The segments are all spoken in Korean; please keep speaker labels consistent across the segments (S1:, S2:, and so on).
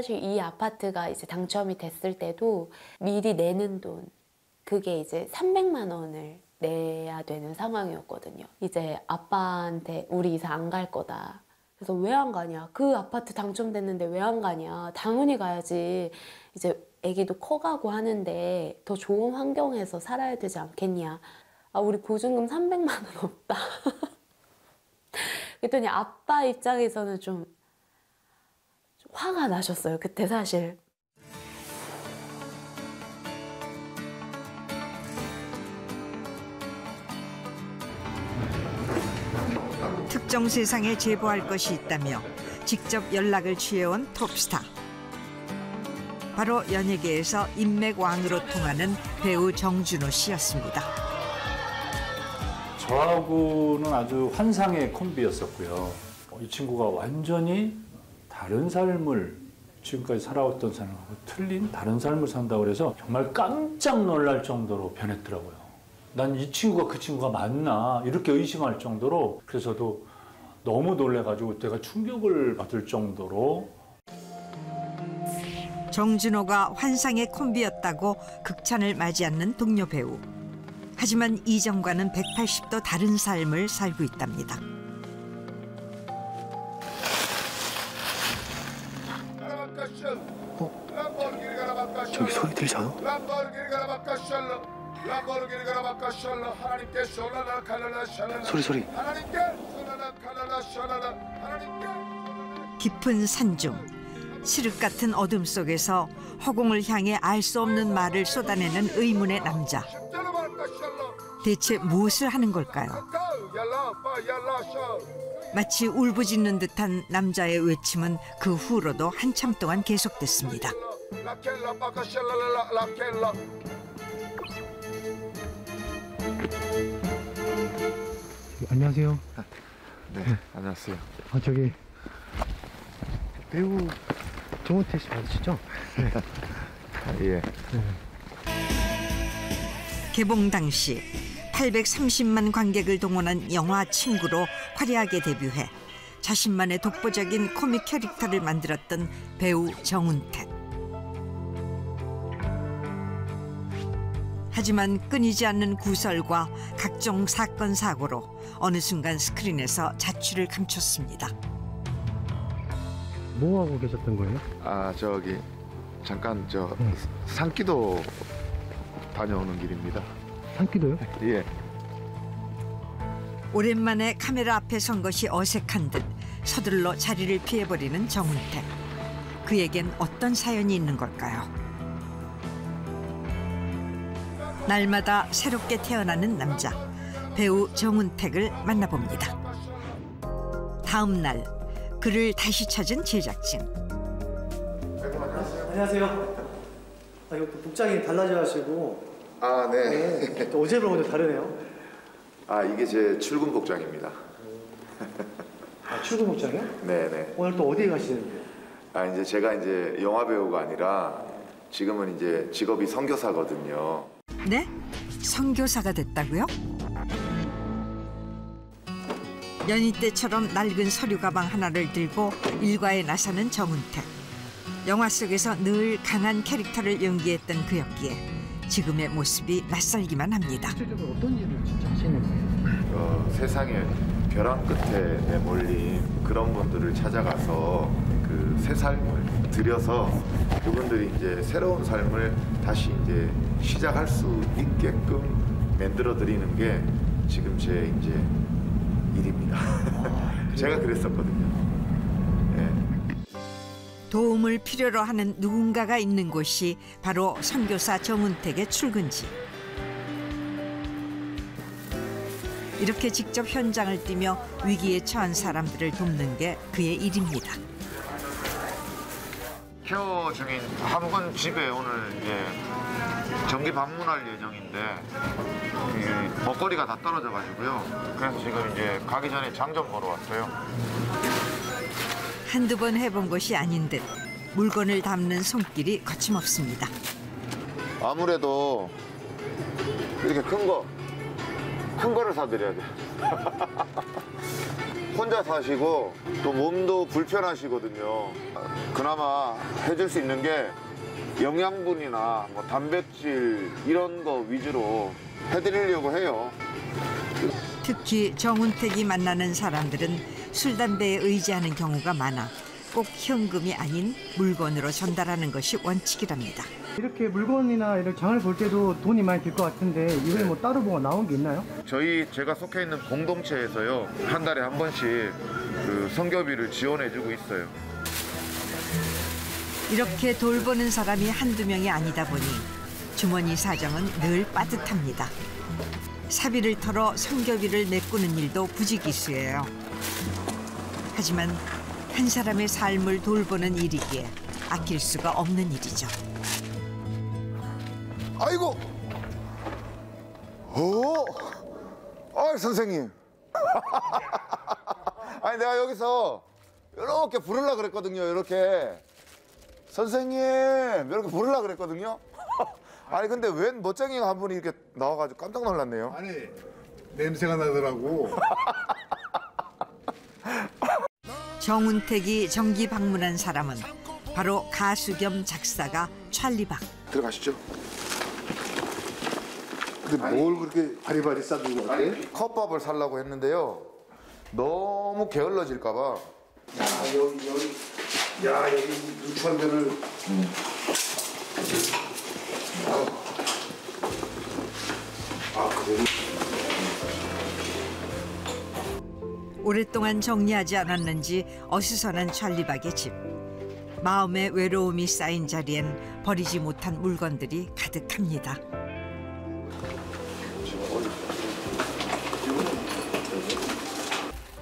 S1: 사실 이 아파트가 이제 당첨이 됐을 때도 미리 내는 돈, 그게 이제 300만 원을 내야 되는 상황이었거든요. 이제 아빠한테 우리 이사 안 갈 거다. 그래서 왜 안 가냐? 그 아파트 당첨됐는데 왜 안 가냐? 당연히 가야지. 이제 애기도 커가고 하는데 더 좋은 환경에서 살아야 되지 않겠냐? 아, 우리 보증금 300만 원 없다. 그랬더니 아빠 입장에서는 좀 화가 나셨어요. 그때 사실.
S2: 특정 세상에 제보할 것이 있다며 직접 연락을 취해온 톱스타. 바로 연예계에서 인맥왕으로 통하는 배우 정준호 씨였습니다.
S3: 저하고는 아주 환상의 콤비였었고요. 이 친구가 완전히 다른 삶을, 지금까지 살아왔던 삶하고 틀린 다른 삶을 산다고 해서 정말 깜짝 놀랄 정도로 변했더라고요. 난 이 친구가 그 친구가 맞나 이렇게 의심할 정도로, 그래서 저도 너무 놀래가지고 내가 충격을 받을 정도로.
S2: 정준호가 환상의 콤비였다고 극찬을 맞이 않는 동료 배우. 하지만 이전과는 180도 다른 삶을 살고 있답니다.
S4: 저기 소리 들리잖아? 소리.
S2: 깊은 산중, 시륵 같은 어둠 속에서 허공을 향해 알 수 없는 말을 쏟아내는 의문의 남자. 대체 무엇을 하는 걸까요? 마치 울부짖는 듯한 남자의 외침은 그 후로도 한참 동안 계속됐습니다.
S4: 안녕하세요.
S5: 네, 안녕하세요.
S4: 저기 배우 정은태 씨 맞으시죠? 네.
S5: 예.
S2: 개봉 당시 830만 관객을 동원한 영화 친구로 화려하게 데뷔해 자신만의 독보적인 코믹 캐릭터를 만들었던 배우 정은택. 하지만 끊이지 않는 구설과 각종 사건 사고로 어느 순간 스크린에서 자취를 감췄습니다.
S4: 뭐 하고 계셨던 거예요?
S5: 저기 잠깐 산기도 다녀오는 길입니다.
S4: 산기도요?
S5: 예.
S2: 오랜만에 카메라 앞에 선 것이 어색한 듯 서둘러 자리를 피해버리는 정은택. 그에겐 어떤 사연이 있는 걸까요? 날마다 새롭게 태어나는 남자, 배우 정은택을 만나봅니다. 다음 날, 그를 다시 찾은 제작진.
S6: 안녕하세요. 이거 복장이 달라져가지고.
S5: 네.
S6: 네. 어제랑 오늘 다르네요.
S5: 이게 제 출근 복장입니다.
S6: 출근 복장이요?
S5: 네네.
S6: 오늘 또 어디에 가시는데요?
S5: 이제 제가 이제 영화 배우가 아니라 지금은 이제 직업이 선교사거든요.
S2: 네? 선교사가 됐다고요? 연희 때처럼 낡은 서류 가방 하나를 들고 일과에 나서는 정은택. 영화 속에서 늘 강한 캐릭터를 연기했던 그였기에 지금의 모습이 낯설기만 합니다.
S4: 실제로 어떤 일을 진짜 하시는 거예요?
S5: 세상에 벼랑 끝에 내몰린 그런 분들을 찾아가서 그 새 삶을 들여서 그분들이 이제 새로운 삶을 다시 이제 시작할 수 있게끔 만들어 드리는 게 지금 제 이제 일입니다. 제가 그랬었거든요. 네.
S2: 도움을 필요로 하는 누군가가 있는 곳이 바로 선교사 정은택의 출근지. 이렇게 직접 현장을 뛰며 위기에 처한 사람들을 돕는 게 그의 일입니다.
S5: 케어 중인 한 분 집에 오늘 이제 정기 방문할 예정인데 이 먹거리가 다 떨어져 가지고요. 그래서 지금 이제 가기 전에 장 좀 보러 왔어요.
S2: 한두 번 해본 것이 아닌 듯 물건을 담는 손길이 거침없습니다.
S5: 아무래도 이렇게 큰 거를 사드려야 돼. 혼자 사시고 또 몸도 불편하시거든요. 그나마 해줄 수 있는 게 영양분이나 뭐 단백질 이런 거 위주로 해드리려고 해요.
S2: 특히 정운택이 만나는 사람들은 술, 담배에 의지하는 경우가 많아 꼭 현금이 아닌 물건으로 전달하는 것이 원칙이랍니다.
S6: 이렇게 물건이나 이런 장을 볼 때도 돈이 많이 들 것 같은데 이번에 뭐 따로 뭐가 나온 게 있나요?
S5: 제가 속해 있는 공동체에서요, 한 달에 한 번씩 그 성교비를 지원해주고 있어요.
S2: 이렇게 돌보는 사람이 한두 명이 아니다 보니 주머니 사정은 늘 빠듯합니다. 사비를 털어 성교비를 메꾸는 일도 부지기수예요. 하지만 한 사람의 삶을 돌보는 일이기에 아낄 수가 없는 일이죠.
S5: 아이고! 선생님. 아니, 내가 여기서 이렇게 부르려고 그랬거든요, 이렇게. 선생님! 이렇게 부르려고 그랬거든요. 아니, 근데 웬 멋쟁이가 한 분이 이렇게 나와가지고 깜짝 놀랐네요.
S7: 아니, 냄새가 나더라고.
S2: 정운택이 정기 방문한 사람은 바로 가수 겸 작사가 찰리박.
S7: 들어가시죠. 근데 뭘 그렇게 바리바리 싸들고 왔대?
S5: 컵밥을 사려고 했는데요. 너무 게을러질까봐.
S7: 여기 누추한 데를. 그래?
S2: 오랫동안 정리하지 않았는지 어수선한 찰리박의 집. 마음의 외로움이 쌓인 자리엔 버리지 못한 물건들이 가득합니다.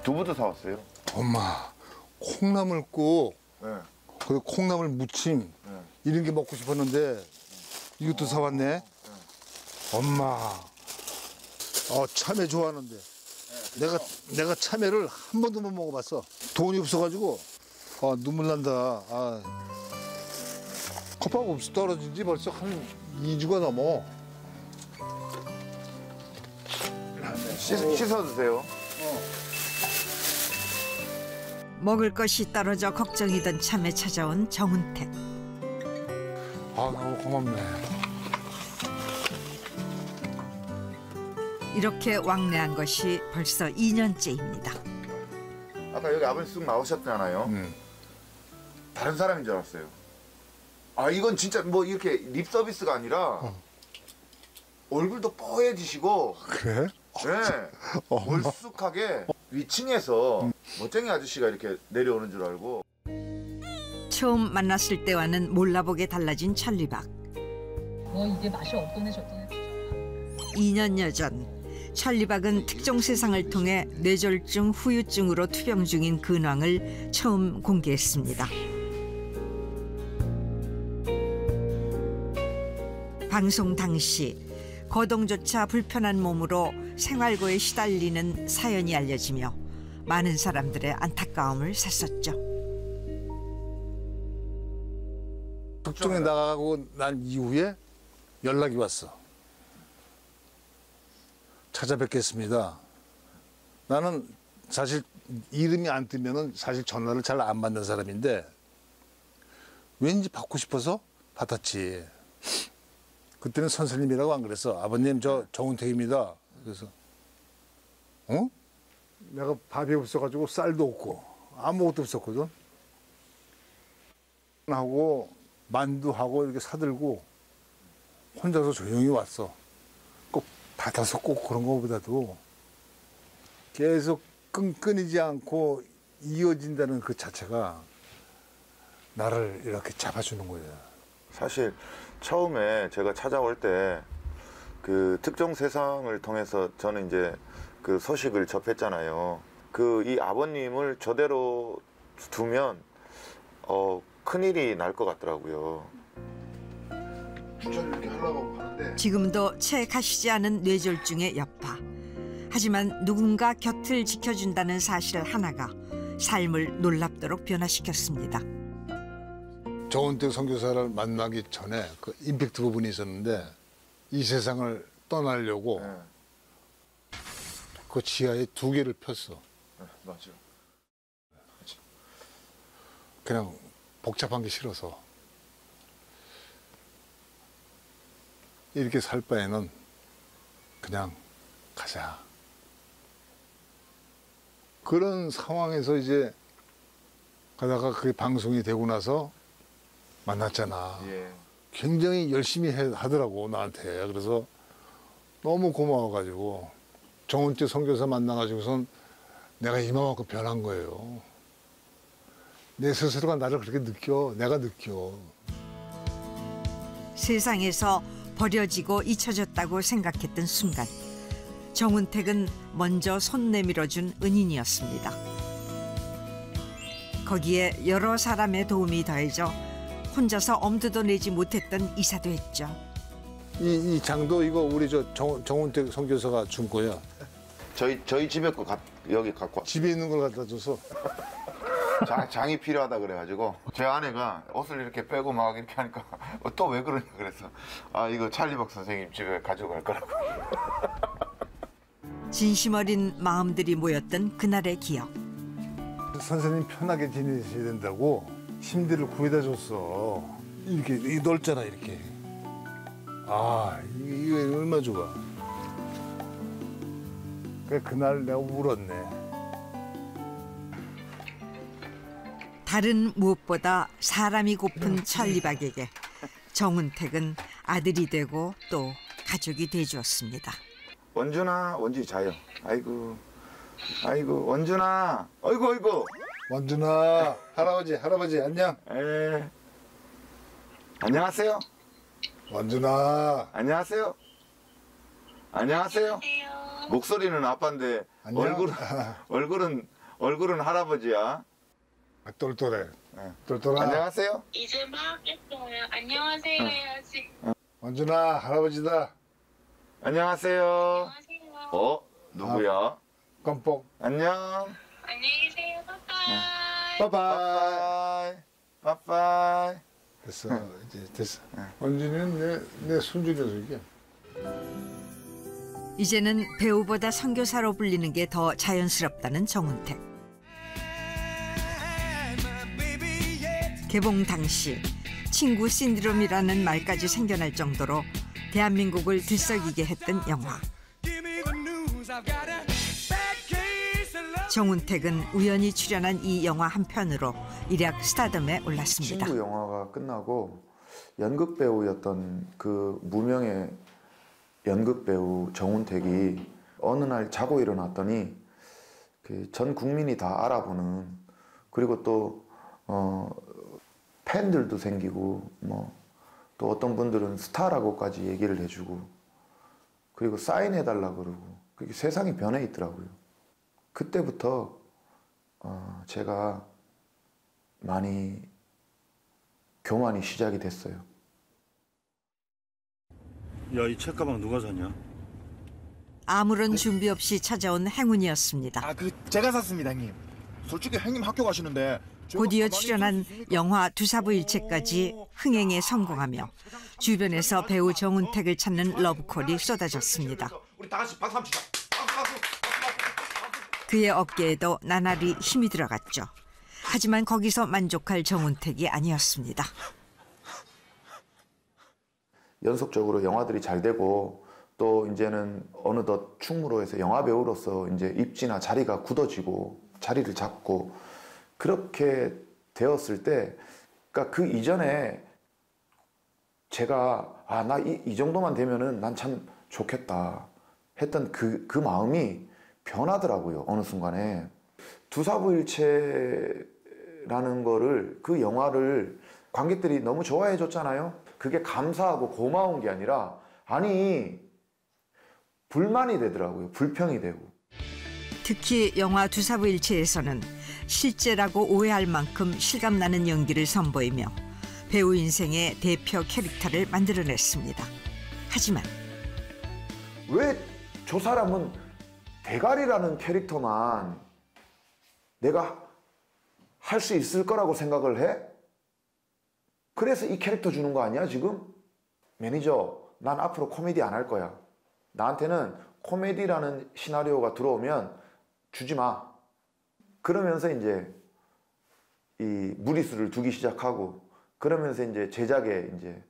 S5: 두부도 사왔어요.
S7: 엄마, 콩나물국,
S5: 네.
S7: 그리고 콩나물 무침, 이런 게 먹고 싶었는데 이것도 사왔네. 엄마, 참외 좋아하는데 내가 참외를 한 번도 못 먹어봤어. 돈이 없어가지고 눈물 난다. 컵밥 없이 떨어진 지 벌써 한 2주가 넘어.
S5: 씻어 드세요.
S2: 먹을 것이 떨어져 걱정이던 참에 찾아온 정운택.
S7: 너무 고맙네.
S2: 이렇게 왕래한 것이 벌써 2년째입니다.
S5: 아까 여기 아버님 쑥 나오셨잖아요. 다른 사람인 줄 알았어요. 이건 진짜 뭐 이렇게 립 서비스가 아니라 얼굴도 뽀해지시고,
S7: 그래?
S5: 네, 멀쑥하게 위층에서 멋쟁이 아저씨가 이렇게 내려오는 줄 알고.
S2: 처음 만났을 때와는 몰라보게 달라진 찰리박.
S8: 이게 맛이 어떠네 저떠네.
S2: 2년여 전 찰리박은 특정 세상을 통해 뇌졸중 후유증으로 투병 중인 근황을 처음 공개했습니다. 방송 당시 거동조차 불편한 몸으로 생활고에 시달리는 사연이 알려지며 많은 사람들의 안타까움을 샀었죠.
S7: 특종에 나가고 난 이후에 연락이 왔어. 찾아뵙겠습니다. 나는 사실 이름이 안 뜨면은 사실 전화를 잘 안 받는 사람인데 왠지 받고 싶어서 받았지. 그때는 선생님이라고 안 그랬어. 아버님 저 정운택입니다. 그래서 내가 밥이 없어가지고 쌀도 없고 아무것도 없었거든. 하고 만두하고 이렇게 사들고 혼자서 조용히 왔어. 꼭 받아서 꼭 그런 것보다도 계속 끊이지 않고 이어진다는 그 자체가 나를 이렇게 잡아주는 거야.
S5: 사실 처음에 제가 찾아올 때 그 특정 세상을 통해서 저는 이제 그 소식을 접했잖아요. 이 아버님을 저대로 두면 큰일이 날 것 같더라고요.
S7: 추천 이렇게 하려고 하는데
S2: 지금도 채 가시지 않은 뇌졸중의 여파. 하지만 누군가 곁을 지켜준다는 사실 하나가 삶을 놀랍도록 변화시켰습니다.
S7: 정운택 선교사를 만나기 전에 그 임팩트 부분이 있었는데 이 세상을 떠나려고 그 지하에 2개를 폈어.
S5: 맞죠.
S7: 그냥 복잡한 게 싫어서 이렇게 살 바에는 그냥 가자. 그런 상황에서 이제 가다가 그게 방송이 되고 나서 만났잖아.
S5: 예.
S7: 굉장히 열심히 하더라고 나한테. 그래서 너무 고마워가지고 정은태 선교사 만나가지고선 내가 이만큼 변한 거예요. 내 스스로가 나를 그렇게 느껴. 내가 느껴.
S2: 세상에서 버려지고 잊혀졌다고 생각했던 순간 정은택은 먼저 손 내밀어준 은인이었습니다. 거기에 여러 사람의 도움이 더해져 혼자서 엄두도 내지 못했던 이사도 했죠.
S7: 이 장도 이거 우리 정은택 선교사가 준 거야.
S5: 저희 집에 거 여기 갖고
S7: 집에 있는 걸 갖다 줘서.
S5: 장이 필요하다 그래가지고 제 아내가 옷을 이렇게 빼고 막 이렇게 하니까 또 왜 그러냐 그래서 아 이거 찰리박 선생님 집에 가져갈 거라고.
S2: 진심 어린 마음들이 모였던 그날의 기억.
S7: 선생님 편하게 지내셔야 된다고 침대를 구해다 줬어. 이렇게 넓잖아 이렇게. 아 이게 얼마나 좋아. 그래 그날 내가 울었네.
S2: 다른 무엇보다 사람이 고픈 찰리박에게 정은택은 아들이 되고 또 가족이 돼주었습니다.
S5: 원준아, 원준이 자요. 아이고, 원준아, 아이고.
S7: 원준아, 할아버지 안녕.
S5: 안녕하세요.
S7: 원준아.
S5: 안녕하세요. 목소리는 아빠인데
S7: 안녕.
S5: 얼굴은 할아버지야.
S7: 똘똘해.
S5: 네.
S7: 똘똘아.
S5: 안녕하세요.
S9: 이제 막 했어요. 안녕하세요 해야지.
S7: 원준아, 할아버지다.
S5: 안녕하세요.
S9: 안녕하세요.
S5: 누구야?
S7: 껌뻑.
S5: 안녕.
S9: 안녕히 계세요. 빠빠이.
S5: 빠빠이.
S7: 됐어. 이제 됐어. 원준이는 내 손주 녀석이야.
S2: 이제는 배우보다 선교사로 불리는 게 더 자연스럽다는 정은택. 개봉 당시 친구 신드롬이라는 말까지 생겨날 정도로 대한민국을 들썩이게 했던 영화. 정은택은 우연히 출연한 이 영화 한 편으로 일약 스타덤에 올랐습니다.
S5: 친구 영화가 끝나고 연극 배우였던 그 무명의 연극 배우 정은택이 어느 날 자고 일어났더니 그 전 국민이 다 알아보는, 그리고 또 팬들도 생기고 또 어떤 분들은 스타라고까지 얘기를 해주고, 그리고 사인해달라 그러고, 그게 세상이 변해 있더라고요. 그때부터 제가 많이 교만이 시작이 됐어요.
S3: 야, 이 책가방 누가 샀냐?
S2: 아무런 준비 없이 찾아온 행운이었습니다.
S10: 제가 샀습니다, 형님. 솔직히 형님 학교 가시는데
S2: 곧이어 출연한 영화 두사부일체까지 흥행에 성공하며 주변에서 배우 정은택을 찾는 러브콜이 쏟아졌습니다.
S10: 우리 다 같이 박수 한번 치자.
S2: 그의 어깨에도 나날이 힘이 들어갔죠. 하지만 거기서 만족할 정은택이 아니었습니다.
S5: 연속적으로 영화들이 잘 되고, 또 이제는 어느덧 충무로에서 영화 배우로서 이제 입지나 자리가 굳어지고 자리를 잡고 그렇게 되었을 때, 그러니까 그 이전에 제가 나 이 정도만 되면은 난 참 좋겠다 했던 그 마음이 변하더라고요. 어느 순간에 두사부일체라는 거를, 그 영화를 관객들이 너무 좋아해 줬잖아요. 그게 감사하고 고마운 게 아니라 불만이 되더라고요. 불평이 되고.
S2: 특히 영화 두사부일체에서는 실제라고 오해할 만큼 실감나는 연기를 선보이며 배우 인생의 대표 캐릭터를 만들어냈습니다. 하지만
S5: 왜 저 사람은 대가리라는 캐릭터만 내가 할 수 있을 거라고 생각을 해? 그래서 이 캐릭터 주는 거 아니야 지금? 매니저, 난 앞으로 코미디 안 할 거야. 나한테는 코미디라는 시나리오가 들어오면 주지 마. 그러면서 이제 이 무리수를 두기 시작하고 그러면서 이제 제작에 이제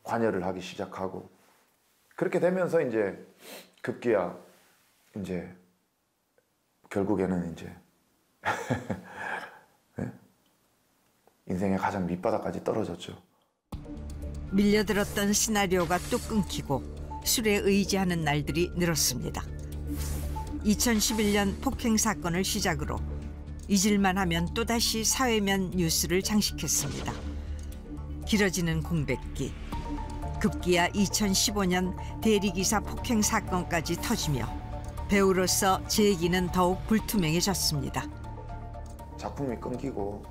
S5: 관여를 하기 시작하고 그렇게 되면서 이제 급기야 이제 결국에는 이제 네? 인생의 가장 밑바닥까지 떨어졌죠.
S2: 밀려들었던 시나리오가 또 끊기고 술에 의지하는 날들이 늘었습니다. 2011년 폭행 사건을 시작으로 잊을만 하면 또다시 사회면 뉴스를 장식했습니다. 길어지는 공백기, 급기야 2015년 대리기사 폭행 사건까지 터지며 배우로서 제 얘기는 더욱 불투명해졌습니다.
S5: 작품이 끊기고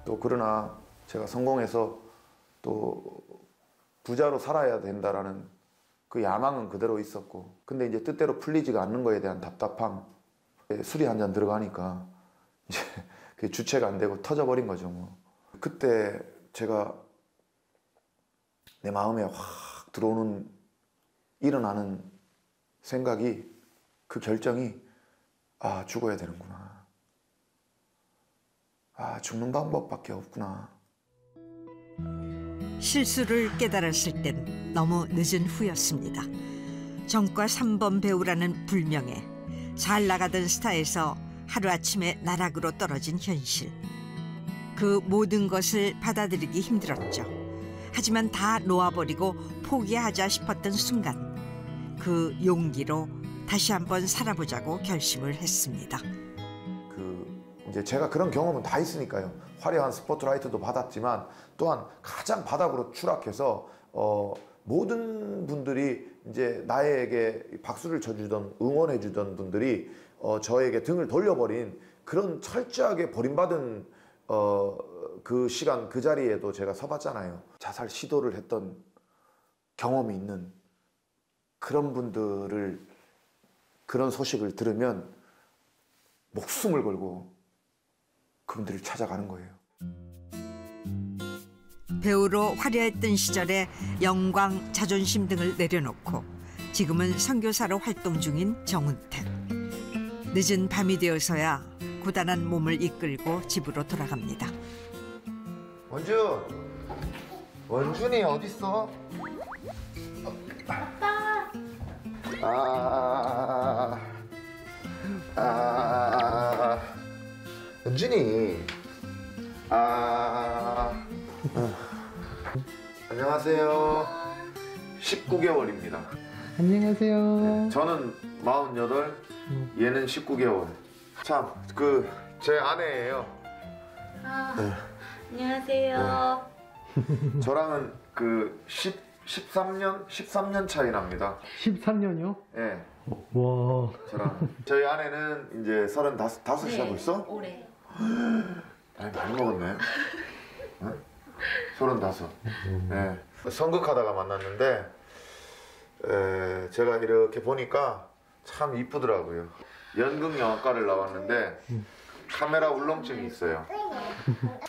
S5: 또 그러나 제가 성공해서 또 부자로 살아야 된다라는 그 야망은 그대로 있었고 근데 이제 뜻대로 풀리지가 않는 거에 대한 답답함 술이 한 잔 들어가니까 이제 그게 주체가 안 되고 터져버린 거죠 뭐. 그때 제가 내 마음에 확 들어오는 일어나는 생각이 그 결정이 아 죽어야 되는구나. 아 죽는 방법밖에 없구나.
S2: 실수를 깨달았을 땐 너무 늦은 후였습니다. 정과 3번 배우라는 불명예, 잘 나가던 스타에서 하루아침에 나락으로 떨어진 현실. 그 모든 것을 받아들이기 힘들었죠. 하지만 다 놓아버리고 포기하자 싶었던 순간 그 용기로 다시 한번 살아보자고 결심을 했습니다.
S5: 이제 제가 그런 경험은 다 있으니까요. 화려한 스포트라이트도 받았지만 또한 가장 바닥으로 추락해서 모든 분들이 이제 나에게 박수를 쳐주던 응원해주던 분들이 저에게 등을 돌려버린 그런 철저하게 버림받은 그 시간 그 자리에도 제가 서봤잖아요. 자살 시도를 했던 경험이 있는 그런 분들을 그런 소식을 들으면 목숨을 걸고 그분들을 찾아가는 거예요.
S2: 배우로 화려했던 시절에 영광, 자존심 등을 내려놓고 지금은 선교사로 활동 중인 정은택. 늦은 밤이 되어서야 고단한 몸을 이끌고 집으로 돌아갑니다.
S5: 원준이 어딨어? 아빠. 원준이. 안녕하세요. 19개월입니다.
S6: 안녕하세요.
S5: 저는 48, 얘는 19개월. 참, 제 아내예요. 네.
S1: 안녕하세요.
S5: 네. 저랑은 13년 차이 납니다.
S6: 13년이요?
S5: 네.
S6: 와.
S5: 저희 아내는 이제 35이야 벌써?
S1: 올해.
S5: 많이 먹었네. 네? 35. 네. 성극하다가 만났는데 제가 이렇게 보니까 참 이쁘더라고요. 연극영화과를 나왔는데 카메라 울렁증이 있어요.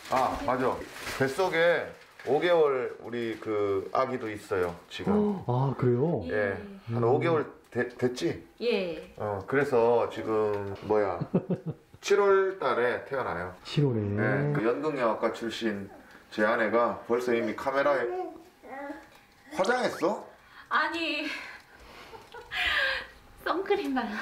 S5: 아 맞아. 뱃속에 5개월 우리 아기도 있어요 지금.
S6: 아 그래요?
S5: 예. 한 5개월 됐지?
S1: 예.
S5: 그래서 지금 7월 달에 태어나요.
S6: 7월에.
S5: 네, 그 연극영화과 출신 제 아내가 벌써 이미 카메라에 화장했어?
S1: 아니 선크림 발랐어.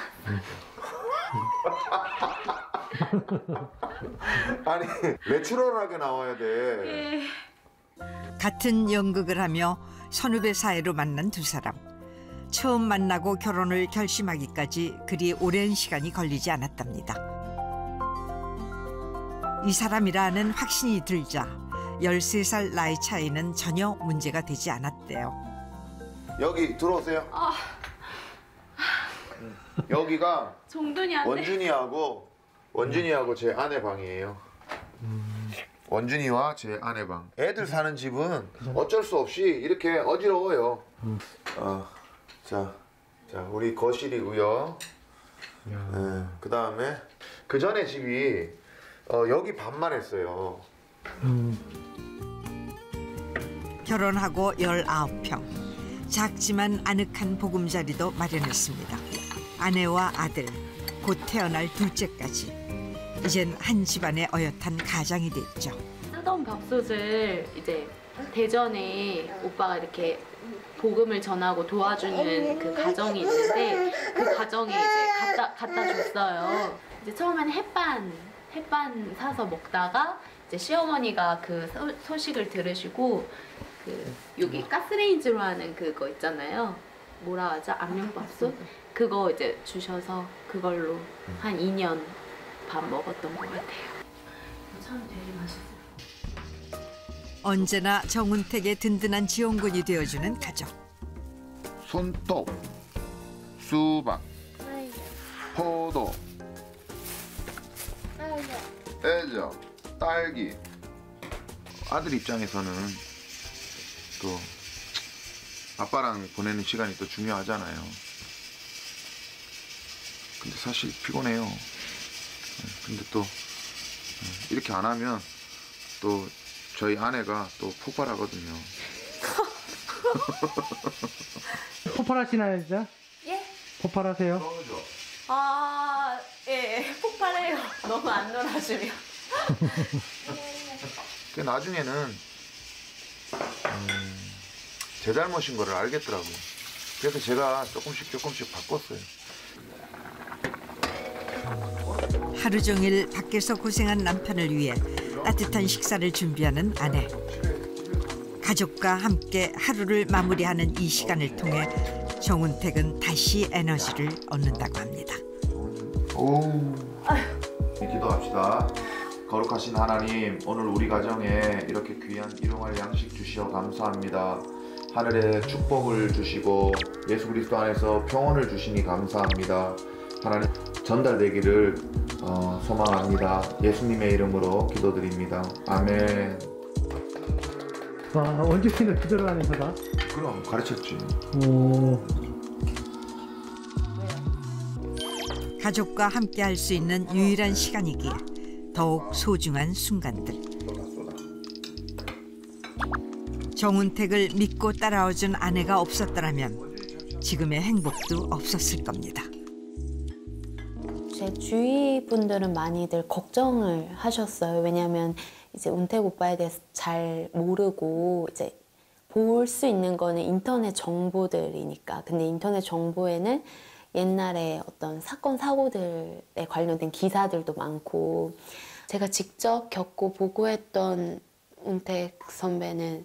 S5: 아니 내추럴하게 나와야 돼.
S1: 예.
S2: 같은 연극을 하며 선후배 사이로 만난 두 사람. 처음 만나고 결혼을 결심하기까지 그리 오랜 시간이 걸리지 않았답니다. 이 사람이라는 확신이 들자 13살 나이 차이는 전혀 문제가 되지 않았대요.
S5: 여기 들어오세요. 여기가
S1: 정돈이 안 돼.
S5: 원준이하고 제 아내 방이에요. 원준이와 제 아내 방. 애들 사는 집은 어쩔 수 없이 이렇게 어지러워요. 자, 우리 거실이고요. 네, 그 다음에 그 전에 집이 여기 반만 했어요.
S2: 결혼하고 19평. 작지만 아늑한 보금자리도 마련했습니다. 아내와 아들, 곧 태어날 둘째까지. 이젠 한 집안의 어엿한 가장이 됐죠.
S1: 쓰던 밥솥을 이제 대전에 오빠가 이렇게 복음을 전하고 도와주는 그 가정이 있는데 그 가정에 이제 갖다 줬어요. 이제 처음에는 햇반 사서 먹다가 이제 시어머니가 그 소식을 들으시고 그 여기 가스레인지로 하는 그거 있잖아요. 뭐라 하죠? 압력밥솥? 그거 이제 주셔서 그걸로 한 2년 밥 먹었던 것 같아요. 참 되게 맛있어요.
S2: 언제나 정운택의 든든한 지원군이 되어주는 가족.
S5: 손톱, 수박, 포도, 애죠, 딸기. 아들 입장에서는 또 아빠랑 보내는 시간이 또 중요하잖아요. 근데 사실 피곤해요. 근데 또 이렇게 안 하면 또 저희 아내가 또 폭발하거든요.
S6: 폭발하시나요, 진짜?
S1: 예?
S6: 폭발하세요?
S1: 아, 예, 폭발해요. 너무 안 놀아주면.
S5: 그 나중에는 제 잘못인 거를 알겠더라고요. 그래서 제가 조금씩 바꿨어요.
S2: 하루 종일 밖에서 고생한 남편을 위해 따뜻한 식사를 준비하는 아내. 가족과 함께 하루를 마무리하는 이 시간을 통해 정운택은 다시 에너지를 얻는다고 합니다.
S5: 오, 기도합시다. 거룩하신 하나님, 오늘 우리 가정에 이렇게 귀한 일용할 양식 주시어 감사합니다. 하늘에 축복을 주시고 예수 그리스도 안에서 평온을 주시니 감사합니다. 하나님 전달되기를 소망합니다. 예수님의 이름으로 기도드립니다. 아멘.
S6: 와, 원주민을 기도를 하면서 다?
S5: 그럼 가르쳤지.
S6: 오.
S2: 가족과 함께 할 수 있는 유일한 시간이기에 더욱 소중한 순간들. 정운택을 믿고 따라와준 아내가 없었더라면 지금의 행복도 없었을 겁니다.
S1: 제 주위 분들은 많이들 걱정을 하셨어요. 왜냐하면 이제 운택 오빠에 대해서 잘 모르고 이제 볼 수 있는 거는 인터넷 정보들이니까. 근데 인터넷 정보에는 옛날에 어떤 사건 사고들에 관련된 기사들도 많고, 제가 직접 겪고 보고했던 운택 선배는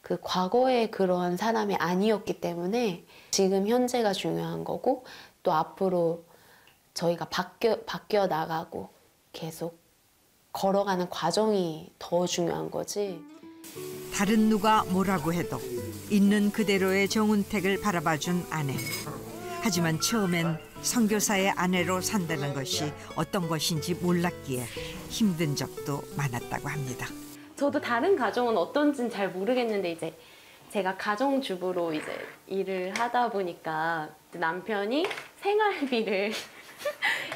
S1: 그 과거에 그런 사람이 아니었기 때문에 지금 현재가 중요한 거고, 또 앞으로 저희가 바뀌어 나가고 계속 걸어가는 과정이 더 중요한 거지.
S2: 다른 누가 뭐라고 해도 있는 그대로의 정운택을 바라봐준 아내. 하지만 처음엔 선교사의 아내로 산다는 것이 어떤 것인지 몰랐기에 힘든 적도 많았다고 합니다.
S1: 저도 다른 가정은 어떤지는 잘 모르겠는데 이제 제가 가정주부로 이제 일을 하다 보니까 남편이 생활비를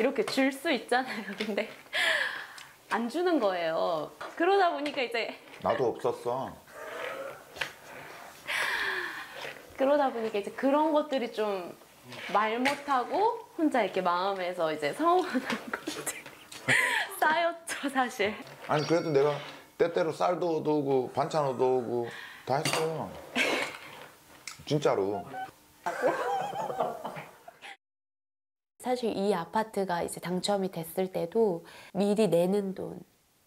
S1: 이렇게 줄 수 있잖아요. 근데 안 주는 거예요. 그러다 보니까 이제
S5: 나도 없었어.
S1: 그러다 보니까 이제 그런 것들이 좀 말 못하고 혼자 이렇게 마음에서 이제 서운한 것들이 쌓였죠, 사실.
S5: 아니 그래도 내가 때때로 쌀도 얻어오고 반찬 얻어오고 다 했어요. 진짜로.
S1: 사실 이 아파트가 이제 당첨이 됐을 때도 미리 내는 돈,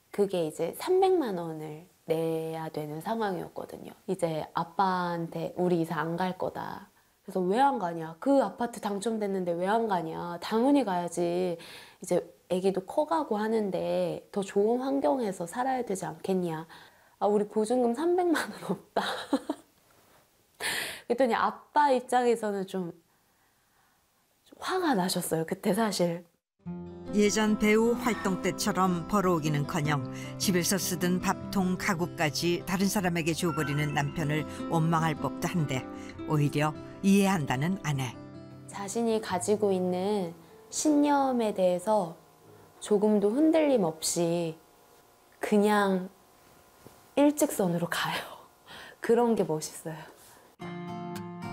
S1: 그게 이제 300만 원을 내야 되는 상황이었거든요. 이제 아빠한테 우리 이사 안 갈 거다. 그래서 왜 안 가냐? 그 아파트 당첨됐는데 왜 안 가냐? 당연히 가야지. 이제 아기도 커가고 하는데 더 좋은 환경에서 살아야 되지 않겠냐? 아, 우리 보증금 300만 원 없다. 그랬더니 아빠 입장에서는 좀 화가 나셨어요, 그때 사실.
S2: 예전 배우 활동 때처럼 벌어오기는커녕 집에서 쓰던 밥통 가구까지 다른 사람에게 줘버리는 남편을 원망할 법도 한데 오히려 이해한다는 아내.
S1: 자신이 가지고 있는 신념에 대해서 조금도 흔들림 없이 그냥 일직선으로 가요. 그런 게 멋있어요.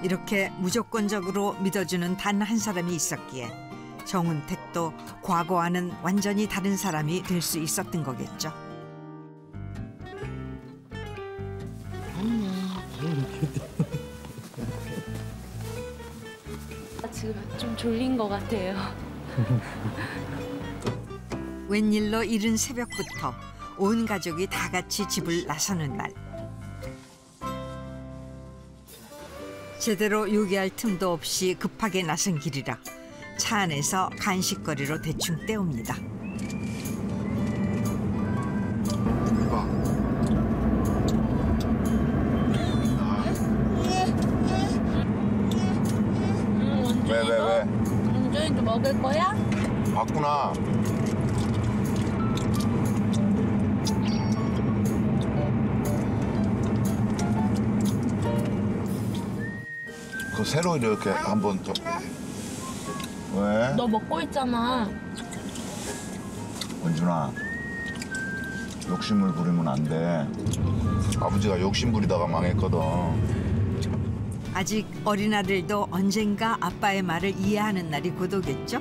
S2: 이렇게 무조건적으로 믿어주는 단 한 사람이 있었기에 정은택도 과거와는 완전히 다른 사람이 될 수 있었던 거겠죠.
S1: 지금 좀 졸린 것 같아요.
S2: 웬일로 이른 새벽부터 온 가족이 다 같이 집을 나서는 날. 제대로 요기할 틈도 없이 급하게 나선 길이라 차 안에서 간식거리로 대충 때웁니다.
S10: 왜?
S8: 은준이도 먹을 거야?
S10: 맞구나. 그 새로 이렇게 한번 또. 왜?
S8: 너 먹고 있잖아.
S10: 은준아, 욕심을 부리면 안 돼. 아버지가 욕심 부리다가 망했거든.
S2: 아직 어린 아들도 언젠가 아빠의 말을 이해하는 날이 곧 오겠죠?